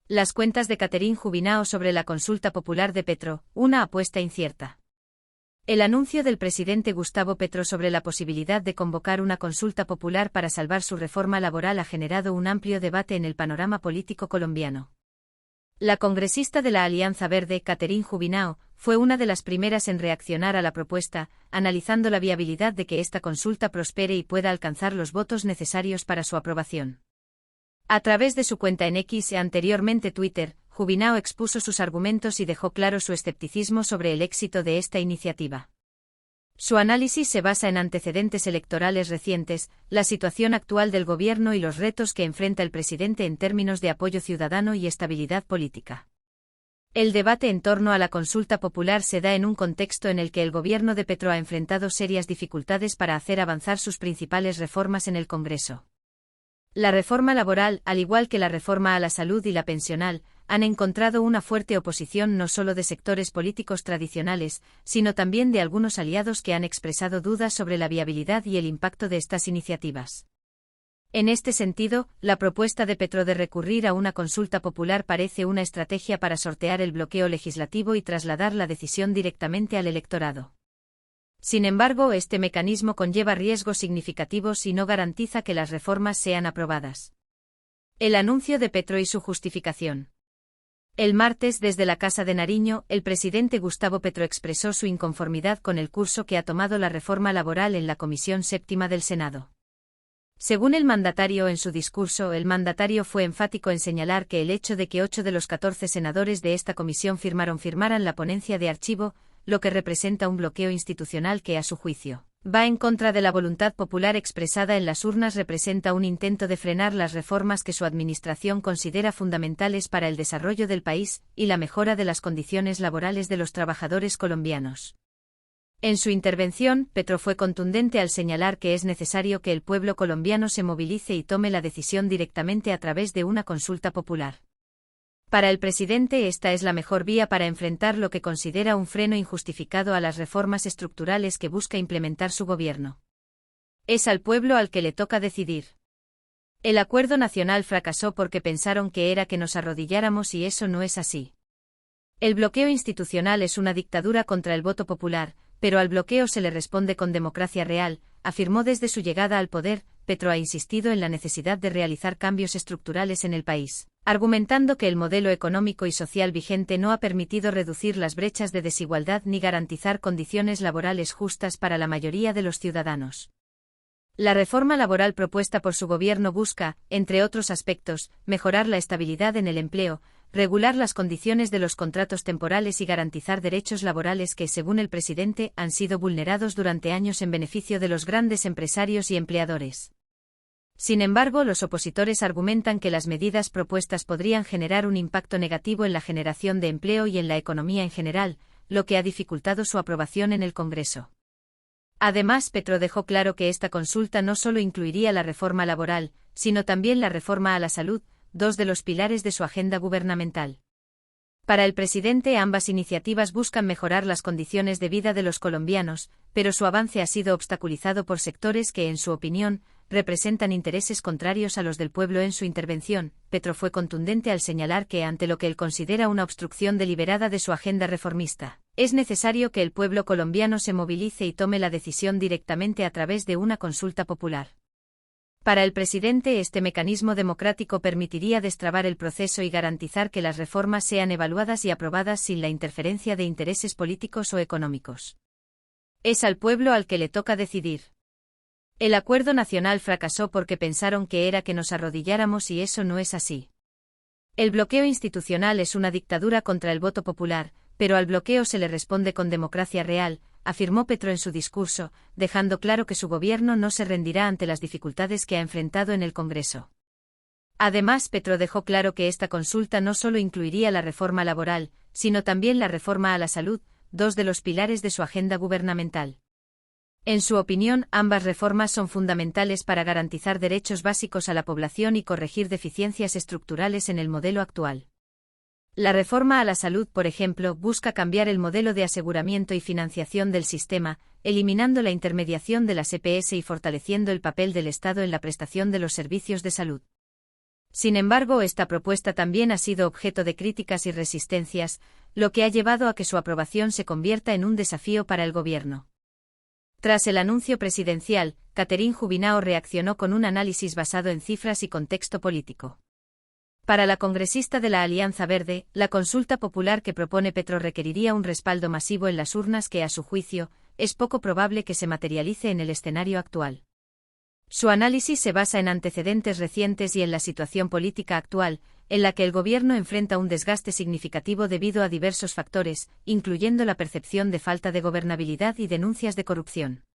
Las cuentas de Catherine Jubinao sobre la consulta popular de Petro, una apuesta incierta. El anuncio del presidente Gustavo Petro sobre la posibilidad de convocar una consulta popular para salvar su reforma laboral ha generado un amplio debate en el panorama político colombiano. La congresista de la Alianza Verde, Catherine Jubinao, fue una de las primeras en reaccionar a la propuesta, analizando la viabilidad de que esta consulta prospere y pueda alcanzar los votos necesarios para su aprobación. A través de su cuenta en X, anteriormente Twitter, Jubinao expuso sus argumentos y dejó claro su escepticismo sobre el éxito de esta iniciativa. Su análisis se basa en antecedentes electorales recientes, la situación actual del gobierno y los retos que enfrenta el presidente en términos de apoyo ciudadano y estabilidad política. El debate en torno a la consulta popular se da en un contexto en el que el gobierno de Petro ha enfrentado serias dificultades para hacer avanzar sus principales reformas en el Congreso. La reforma laboral, al igual que la reforma a la salud y la pensional, han encontrado una fuerte oposición no solo de sectores políticos tradicionales, sino también de algunos aliados que han expresado dudas sobre la viabilidad y el impacto de estas iniciativas. En este sentido, la propuesta de Petro de recurrir a una consulta popular parece una estrategia para sortear el bloqueo legislativo y trasladar la decisión directamente al electorado. Sin embargo, este mecanismo conlleva riesgos significativos y no garantiza que las reformas sean aprobadas. El anuncio de Petro y su justificación. El martes, desde la Casa de Nariño, el presidente Gustavo Petro expresó su inconformidad con el curso que ha tomado la reforma laboral en la Comisión Séptima del Senado. Según el mandatario en su discurso, el mandatario fue enfático en señalar que el hecho de que 8 de los 14 senadores de esta comisión firmaran la ponencia de archivo, lo que representa un bloqueo institucional que, a su juicio, va en contra de la voluntad popular expresada en las urnas, representa un intento de frenar las reformas que su administración considera fundamentales para el desarrollo del país y la mejora de las condiciones laborales de los trabajadores colombianos. En su intervención, Petro fue contundente al señalar que es necesario que el pueblo colombiano se movilice y tome la decisión directamente a través de una consulta popular. Para el presidente, esta es la mejor vía para enfrentar lo que considera un freno injustificado a las reformas estructurales que busca implementar su gobierno. Es al pueblo al que le toca decidir. El acuerdo nacional fracasó porque pensaron que era que nos arrodilláramos y eso no es así. El bloqueo institucional es una dictadura contra el voto popular, pero al bloqueo se le responde con democracia real, afirmó desde su llegada al poder. Petro ha insistido en la necesidad de realizar cambios estructurales en el país, argumentando que el modelo económico y social vigente no ha permitido reducir las brechas de desigualdad ni garantizar condiciones laborales justas para la mayoría de los ciudadanos. La reforma laboral propuesta por su gobierno busca, entre otros aspectos, mejorar la estabilidad en el empleo, regular las condiciones de los contratos temporales y garantizar derechos laborales que, según el presidente, han sido vulnerados durante años en beneficio de los grandes empresarios y empleadores. Sin embargo, los opositores argumentan que las medidas propuestas podrían generar un impacto negativo en la generación de empleo y en la economía en general, lo que ha dificultado su aprobación en el Congreso. Además, Petro dejó claro que esta consulta no solo incluiría la reforma laboral, sino también la reforma a la salud, dos de los pilares de su agenda gubernamental. Para el presidente, ambas iniciativas buscan mejorar las condiciones de vida de los colombianos, pero su avance ha sido obstaculizado por sectores que, en su opinión, representan intereses contrarios a los del pueblo. En su intervención, Petro fue contundente al señalar que, ante lo que él considera una obstrucción deliberada de su agenda reformista, es necesario que el pueblo colombiano se movilice y tome la decisión directamente a través de una consulta popular. Para el presidente, este mecanismo democrático permitiría destrabar el proceso y garantizar que las reformas sean evaluadas y aprobadas sin la interferencia de intereses políticos o económicos. Es al pueblo al que le toca decidir. El acuerdo nacional fracasó porque pensaron que era que nos arrodilláramos y eso no es así. El bloqueo institucional es una dictadura contra el voto popular, pero al bloqueo se le responde con democracia real, afirmó Petro en su discurso, dejando claro que su gobierno no se rendirá ante las dificultades que ha enfrentado en el Congreso. Además, Petro dejó claro que esta consulta no solo incluiría la reforma laboral, sino también la reforma a la salud, dos de los pilares de su agenda gubernamental. En su opinión, ambas reformas son fundamentales para garantizar derechos básicos a la población y corregir deficiencias estructurales en el modelo actual. La reforma a la salud, por ejemplo, busca cambiar el modelo de aseguramiento y financiación del sistema, eliminando la intermediación de las EPS y fortaleciendo el papel del Estado en la prestación de los servicios de salud. Sin embargo, esta propuesta también ha sido objeto de críticas y resistencias, lo que ha llevado a que su aprobación se convierta en un desafío para el gobierno. Tras el anuncio presidencial, Catherine Jubinao reaccionó con un análisis basado en cifras y contexto político. Para la congresista de la Alianza Verde, la consulta popular que propone Petro requeriría un respaldo masivo en las urnas que, a su juicio, es poco probable que se materialice en el escenario actual. Su análisis se basa en antecedentes recientes y en la situación política actual, en la que el gobierno enfrenta un desgaste significativo debido a diversos factores, incluyendo la percepción de falta de gobernabilidad y denuncias de corrupción.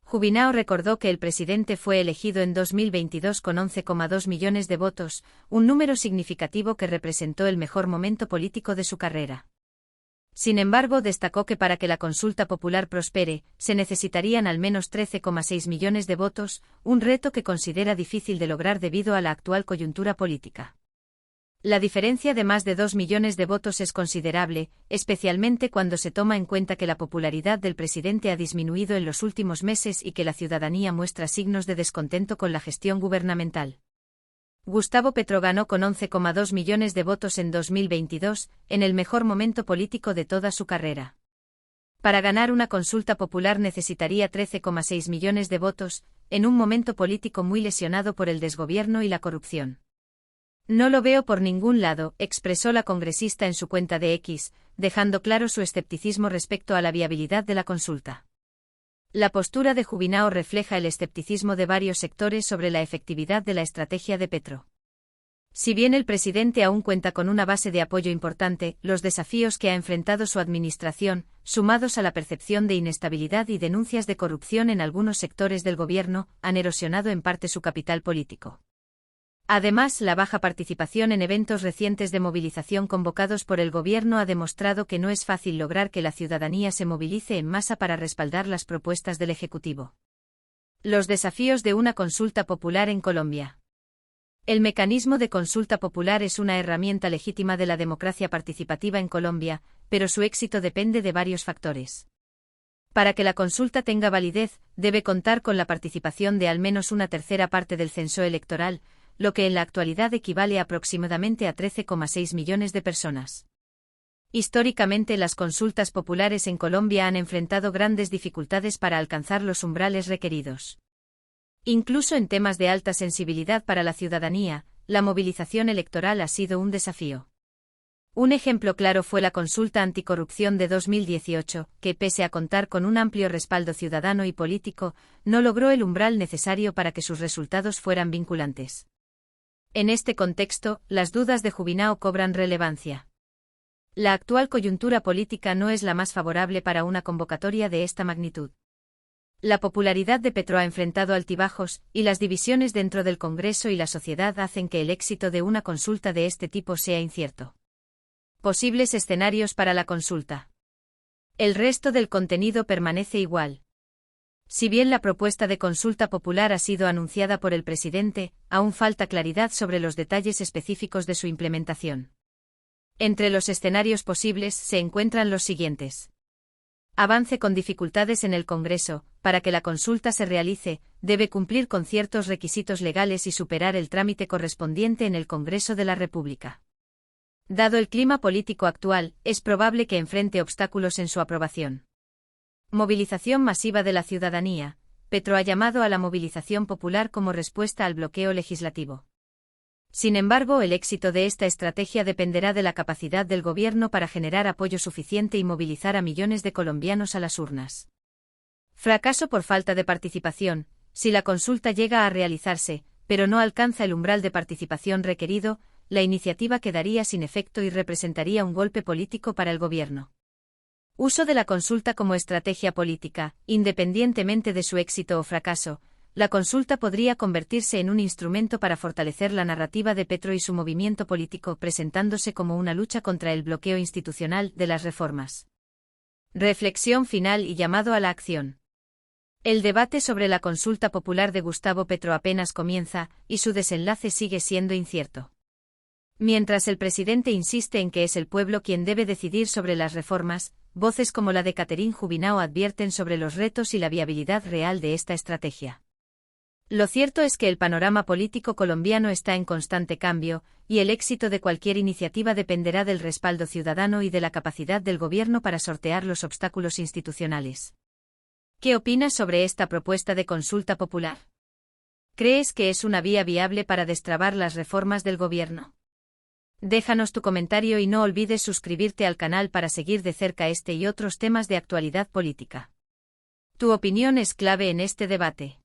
Jubinao recordó que el presidente fue elegido en 2022 con 11,2 millones de votos, un número significativo que representó el mejor momento político de su carrera. Sin embargo, destacó que para que la consulta popular prospere, se necesitarían al menos 13,6 millones de votos, un reto que considera difícil de lograr debido a la actual coyuntura política. La diferencia de más de 2 millones de votos es considerable, especialmente cuando se toma en cuenta que la popularidad del presidente ha disminuido en los últimos meses y que la ciudadanía muestra signos de descontento con la gestión gubernamental. Gustavo Petro ganó con 11,2 millones de votos en 2022, en el mejor momento político de toda su carrera. Para ganar una consulta popular necesitaría 13,6 millones de votos, en un momento político muy lesionado por el desgobierno y la corrupción. No lo veo por ningún lado, expresó la congresista en su cuenta de X, dejando claro su escepticismo respecto a la viabilidad de la consulta. La postura de Jubinao refleja el escepticismo de varios sectores sobre la efectividad de la estrategia de Petro. Si bien el presidente aún cuenta con una base de apoyo importante, los desafíos que ha enfrentado su administración, sumados a la percepción de inestabilidad y denuncias de corrupción en algunos sectores del gobierno, han erosionado en parte su capital político. Además, la baja participación en eventos recientes de movilización convocados por el gobierno ha demostrado que no es fácil lograr que la ciudadanía se movilice en masa para respaldar las propuestas del Ejecutivo. Los desafíos de una consulta popular en Colombia. El mecanismo de consulta popular es una herramienta legítima de la democracia participativa en Colombia, pero su éxito depende de varios factores. Para que la consulta tenga validez, debe contar con la participación de al menos una tercera parte del censo electoral, lo que en la actualidad equivale aproximadamente a 13,6 millones de personas. Históricamente, las consultas populares en Colombia han enfrentado grandes dificultades para alcanzar los umbrales requeridos. Incluso en temas de alta sensibilidad para la ciudadanía, la movilización electoral ha sido un desafío. Un ejemplo claro fue la consulta anticorrupción de 2018, que pese a contar con un amplio respaldo ciudadano y político, no logró el umbral necesario para que sus resultados fueran vinculantes. En este contexto, las dudas de Jubinao cobran relevancia. La actual coyuntura política no es la más favorable para una convocatoria de esta magnitud. La popularidad de Petro ha enfrentado altibajos, y las divisiones dentro del Congreso y la sociedad hacen que el éxito de una consulta de este tipo sea incierto. Posibles escenarios para la consulta. El resto del contenido permanece igual. Si bien la propuesta de consulta popular ha sido anunciada por el presidente, aún falta claridad sobre los detalles específicos de su implementación. Entre los escenarios posibles se encuentran los siguientes. Avance con dificultades en el Congreso. Para que la consulta se realice, debe cumplir con ciertos requisitos legales y superar el trámite correspondiente en el Congreso de la República. Dado el clima político actual, es probable que enfrente obstáculos en su aprobación. Movilización masiva de la ciudadanía. Petro ha llamado a la movilización popular como respuesta al bloqueo legislativo. Sin embargo, el éxito de esta estrategia dependerá de la capacidad del gobierno para generar apoyo suficiente y movilizar a millones de colombianos a las urnas. Fracaso por falta de participación. Si la consulta llega a realizarse, pero no alcanza el umbral de participación requerido, la iniciativa quedaría sin efecto y representaría un golpe político para el gobierno. Uso de la consulta como estrategia política. Independientemente de su éxito o fracaso, la consulta podría convertirse en un instrumento para fortalecer la narrativa de Petro y su movimiento político, presentándose como una lucha contra el bloqueo institucional de las reformas. Reflexión final y llamado a la acción. El debate sobre la consulta popular de Gustavo Petro apenas comienza, y su desenlace sigue siendo incierto. Mientras el presidente insiste en que es el pueblo quien debe decidir sobre las reformas, voces como la de Catherine Jubinao advierten sobre los retos y la viabilidad real de esta estrategia. Lo cierto es que el panorama político colombiano está en constante cambio, y el éxito de cualquier iniciativa dependerá del respaldo ciudadano y de la capacidad del gobierno para sortear los obstáculos institucionales. ¿Qué opinas sobre esta propuesta de consulta popular? ¿Crees que es una vía viable para destrabar las reformas del gobierno? Déjanos tu comentario y no olvides suscribirte al canal para seguir de cerca este y otros temas de actualidad política. Tu opinión es clave en este debate.